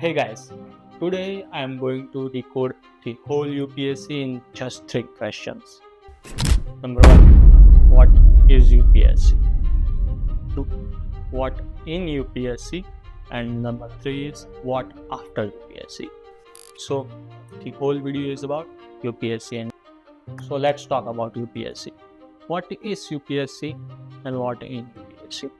Hey guys, today I am going to decode the whole UPSC in just 3 questions. Number 1, what is UPSC? 2, what in UPSC? And number 3 is what after UPSC. So the whole video is about UPSC, and so let's talk about UPSC. What is UPSC and what in UPSC?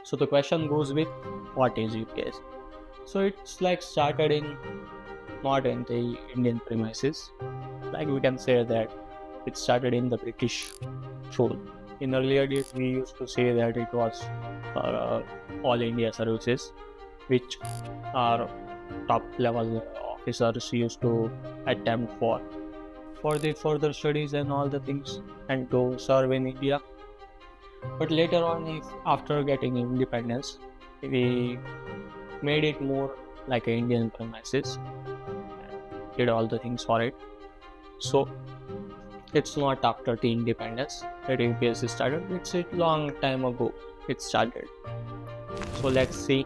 So the question goes with what is UPSC? So it's like started in not in the Indian premises. Like we can say that it started in the British rule. In earlier days, we used to say that it was all India services, which our top level officers used to attempt for the further studies and all the things and to serve in India. But later on, after getting independence, we made it more like an Indian premises, did all the things for it. So it's not after the independence that UPSC started, it's a long time ago it started. So let's see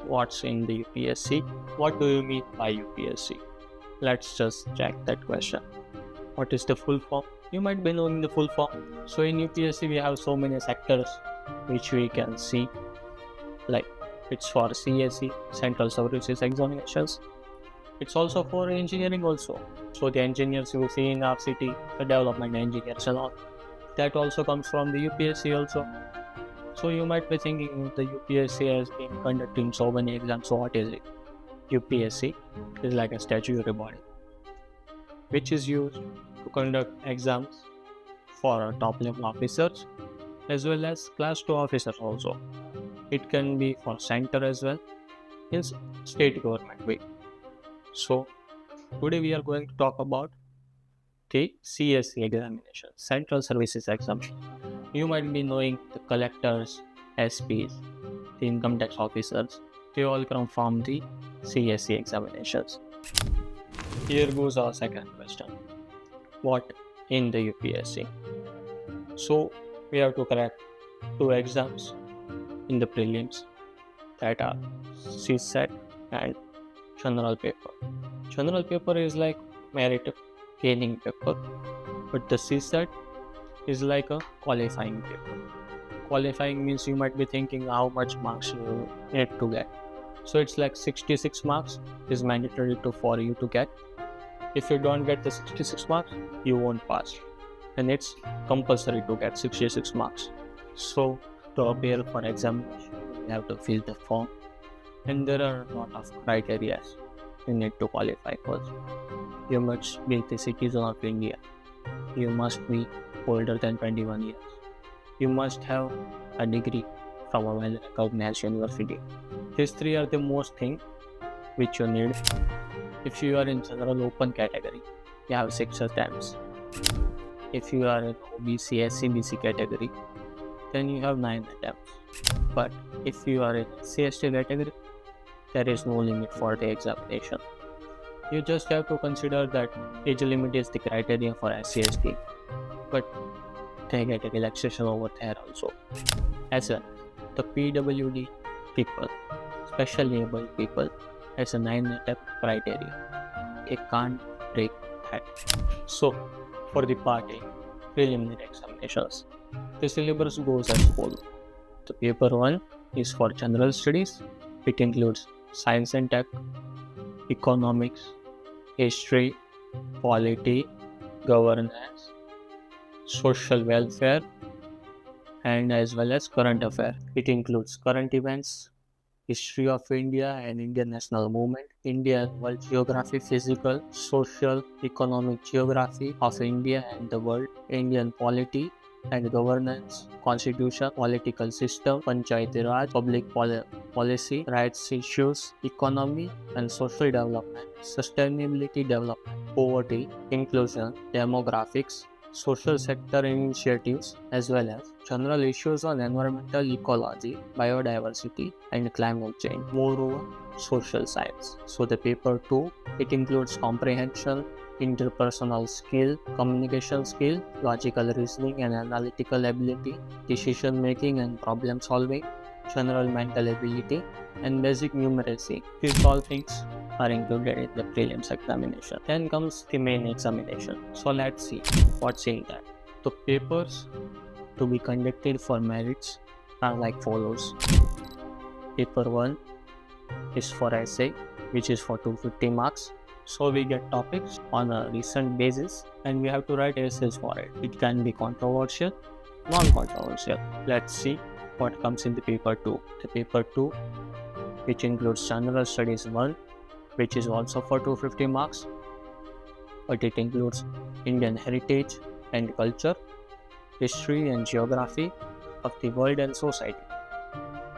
what's in the UPSC. What do you mean by UPSC? Let's just check that question. What is the full form? You might be knowing the full form. So in UPSC we have so many sectors which we can see, like it's for CSE, Central Services Examinations. It's also for engineering also. So the engineers you see in our city, the development engineers and all, that also comes from the UPSC also. So you might be thinking the UPSC has been conducting so many exams. So what is it? UPSC is like a statutory body which is used to conduct exams for top level officers as well as class 2 officers also. It can be for center as well in state government way. So today we are going to talk about the CSE examination, Central Services Examination. You might be knowing the collectors, SPs, the income tax officers, they all come from the CSE examinations. Here goes our second question. What in the UPSC? So we have to crack 2 exams in the prelims, that are CSET and general paper. General paper is like merit gaining paper, but the CSET is like a qualifying paper. Qualifying means you might be thinking how much marks you need to get. So it's like 66 marks is mandatory for you to get. If you don't get the 66 marks, you won't pass, and it's compulsory to get 66 marks. So to appear for examination, you have to fill the form, and there are a lot of criteria you need to qualify first. You must be the citizen of India. You must be older than 21 years. You must have a degree from a well-recognized university. These 3 are the most things which you need. If you are in general open category, you have 6 attempts. If you are in OBC, SC, category, then you have 9 attempts. But if you are in CST category, there is no limit for the examination. You just have to consider that age limit is the criteria for SCST, but they get a relaxation over there also. As well, the PWD people, specially able people, has a 9 attempt criteria. It can't break that. So for the part A, preliminary examinations, the syllabus goes as follows. The paper 1 is for general studies. It includes science and tech, economics, history, polity, governance, social welfare, and as well as current affairs. It includes current events, history of India and Indian national movement, India and world geography, physical, social, economic geography of India and the world, Indian polity and governance, constitution, political system, Panchayati Raj, public policy, rights issues, economy and social development, sustainability development, poverty, inclusion, demographics, social sector initiatives, as well as general issues on environmental ecology, biodiversity and climate change. Moreover, social science. So the paper 2, it includes comprehension, interpersonal skill, communication skill, logical reasoning and analytical ability, decision making and problem solving, general mental ability, and basic numeracy. These all things are included in the prelims examination. Then comes the main examination. So let's see what's in that. The papers to be conducted for merits are like follows. Paper 1 is for essay, which is for 250 marks. So we get topics on a recent basis and we have to write essays for it. It can be controversial, non-controversial. Let's see what comes in the paper 2. The paper 2, which includes General Studies 1, which is also for 250 marks, but it includes Indian heritage and culture, history and geography of the world and society,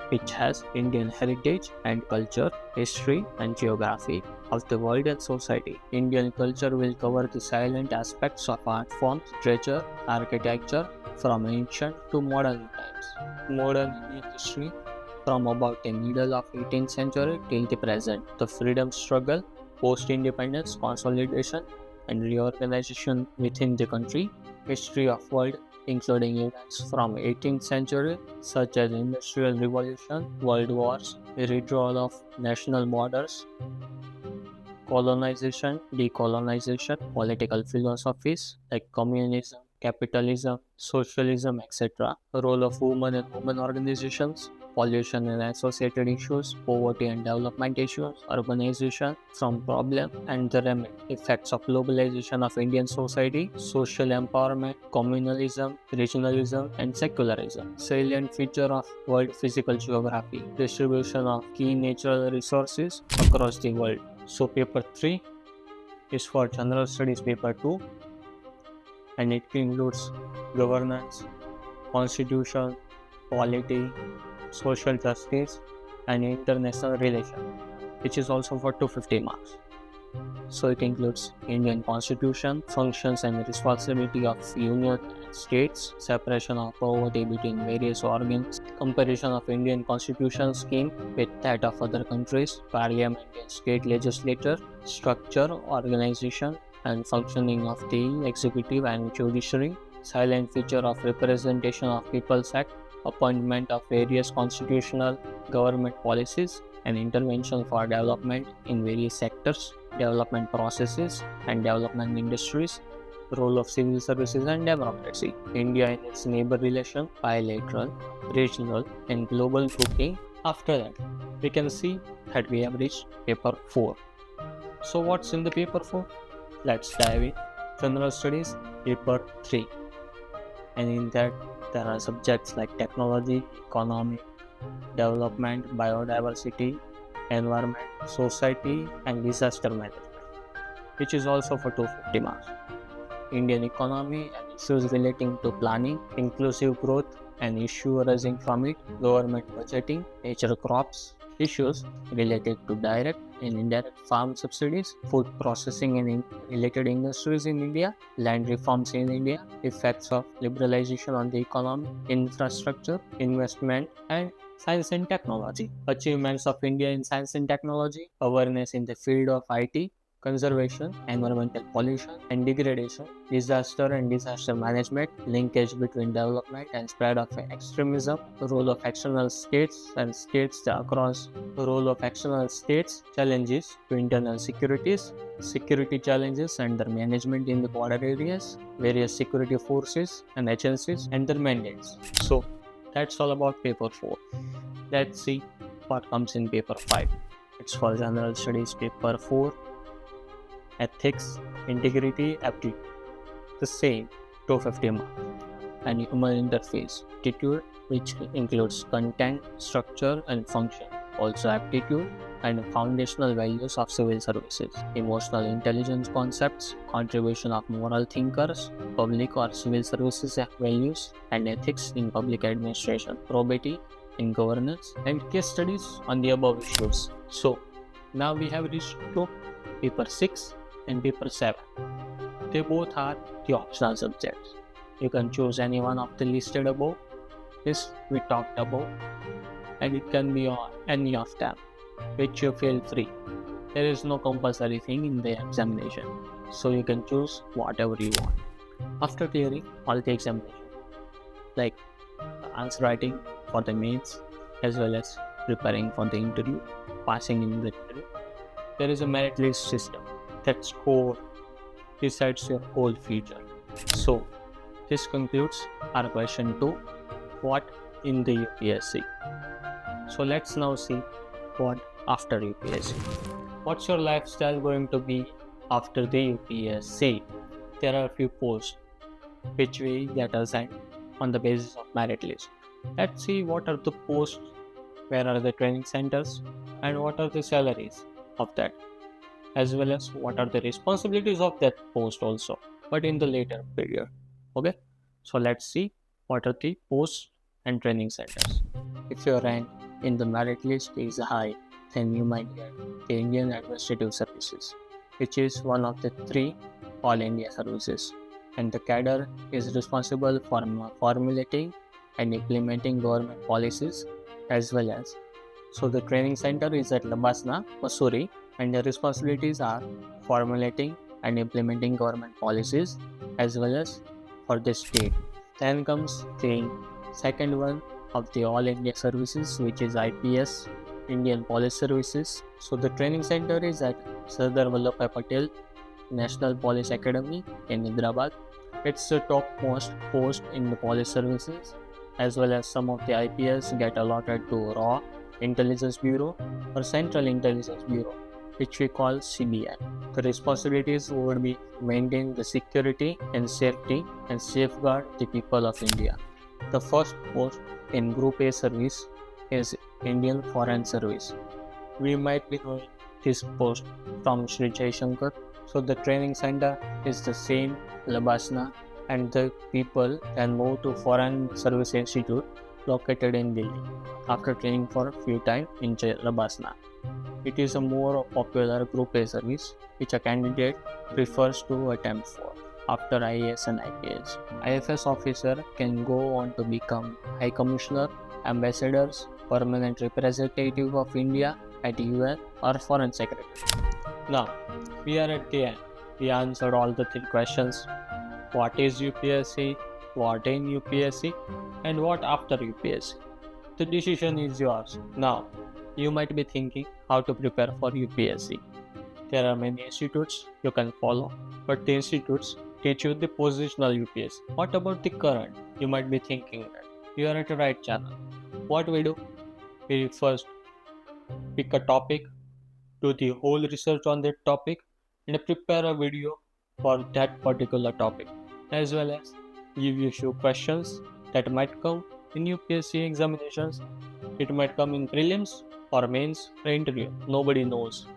which has Indian heritage and culture, history and geography of the world and society. Indian culture will cover the silent aspects of art forms, literature, architecture from ancient to modern times. Modern Indian history from about the middle of 18th century till the present. The freedom struggle, post-independence, consolidation and reorganization within the country. History of world including events from 18th century such as Industrial Revolution, World Wars, withdrawal of national borders, colonization, decolonization, political philosophies like communism, capitalism, socialism, etc. The role of women and women organizations, pollution and associated issues, poverty and development issues, urbanization from problem and the remedy, effects of globalization of Indian society, social empowerment, communalism, regionalism and secularism, salient feature of world physical geography, distribution of key natural resources across the world. So paper 3 is for General Studies paper 2 and it includes governance, constitution, polity, social justice and international relations, which is also for 250 marks. So it includes Indian Constitution, functions and responsibility of Union and states, separation of power between various organs, comparison of Indian Constitution scheme with that of other countries, Parliament and state legislature, structure, organization and functioning of the executive and judiciary, silent feature of Representation of People's Act, appointment of various constitutional government policies and intervention for development in various sectors, development processes and development industries, role of civil services and democracy, India and its neighbor relation, bilateral, regional and global grouping. After that, we can see that we have reached paper 4. So what's in the paper 4? Let's dive in. General Studies paper 3, and in that there are subjects like technology, economy, development, biodiversity, environment, society and disaster management, which is also for 250 marks. Indian economy and issues relating to planning, inclusive growth and issue arising from it, government budgeting, nature crops, issues related to direct and indirect farm subsidies, food processing and related industries in India, land reforms in India, effects of liberalization on the economy, infrastructure, investment and science and technology, achievements of India in science and technology, awareness in the field of IT, conservation, environmental pollution and degradation, disaster and disaster management, linkage between development and spread of extremism, role of external states and states across, role of external states, challenges to internal securities, security challenges and their management in the border areas, various security forces and agencies and their mandates. So that's all about paper 4. Let's see what comes in paper 5. It's for General Studies paper 4. Ethics, integrity, aptitude. The same, 250 marks. And human interface, aptitude, which includes content, structure, and function. Also aptitude and foundational values of civil services, emotional intelligence concepts, contribution of moral thinkers, public or civil services values, and ethics in public administration, probity in governance, and case studies on the above issues. So, now we have reached to paper 6 and paper 7. They both are the optional subjects. You can choose any one of the listed above. This we talked about, and it can be on any of them, which you feel free. There is no compulsory thing in the examination, so you can choose whatever you want. After clearing all the examination, like answer writing for the mains, as well as preparing for the interview, passing in the interview. There is a merit list system that score decides your whole future. So this concludes our question 2, what in the UPSC. So let's now see what after UPSC. What's your lifestyle going to be after the UPSC? There are a few posts which we get assigned on the basis of merit list. Let's see what are the posts, where are the training centers, and what are the salaries of that, as well as what are the responsibilities of that post also, but in the later period. Okay, so let's see what are the posts and training centers. If your rank in the merit list is high, then you might get the Indian Administrative Services, which is one of the 3 All India services, and the cadre is responsible for formulating and implementing government policies, as well as, so the training center is at Labasna, Missouri, and the responsibilities are formulating and implementing government policies as well as for the state. Then comes the second one of the All India Services, which is IPS, Indian Police Services. So the training center is at Sardar Vallabhbhai Patel National Police Academy in Hyderabad. It's the topmost post in the police services, as well as some of the IPS get allotted to RAW, Intelligence Bureau, or Central Intelligence Bureau, which we call CBI. The responsibilities would be maintain the security and safety and safeguard the people of India. The first post in Group A service is Indian Foreign Service. We might be knowing this post from Sri Jaishankar. So the training center is the same Labasna, and the people can move to Foreign Service Institute located in Delhi after training for a few time in Labasna. It is a more popular Group A service which a candidate prefers to attempt for after IAS and IPS. IFS officer can go on to become High Commissioner, Ambassadors, Permanent Representative of India at UN, or Foreign Secretary. Now, we are at the end. We answered all the 3 questions. What is UPSC, what in UPSC, and what after UPSC. The decision is yours. Now, you might be thinking how to prepare for UPSC. There are many institutes you can follow, but the institutes teach you the positional UPSC. What about the current? You might be thinking that. You are at the right channel. What we do? We first pick a topic, do the whole research on that topic, and prepare a video for that particular topic, as well as give you few questions that might come in UPSC examinations. It might come in prelims or mains or interview. Nobody knows.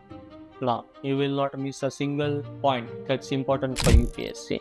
Now, you will not miss a single point that's important for UPSC.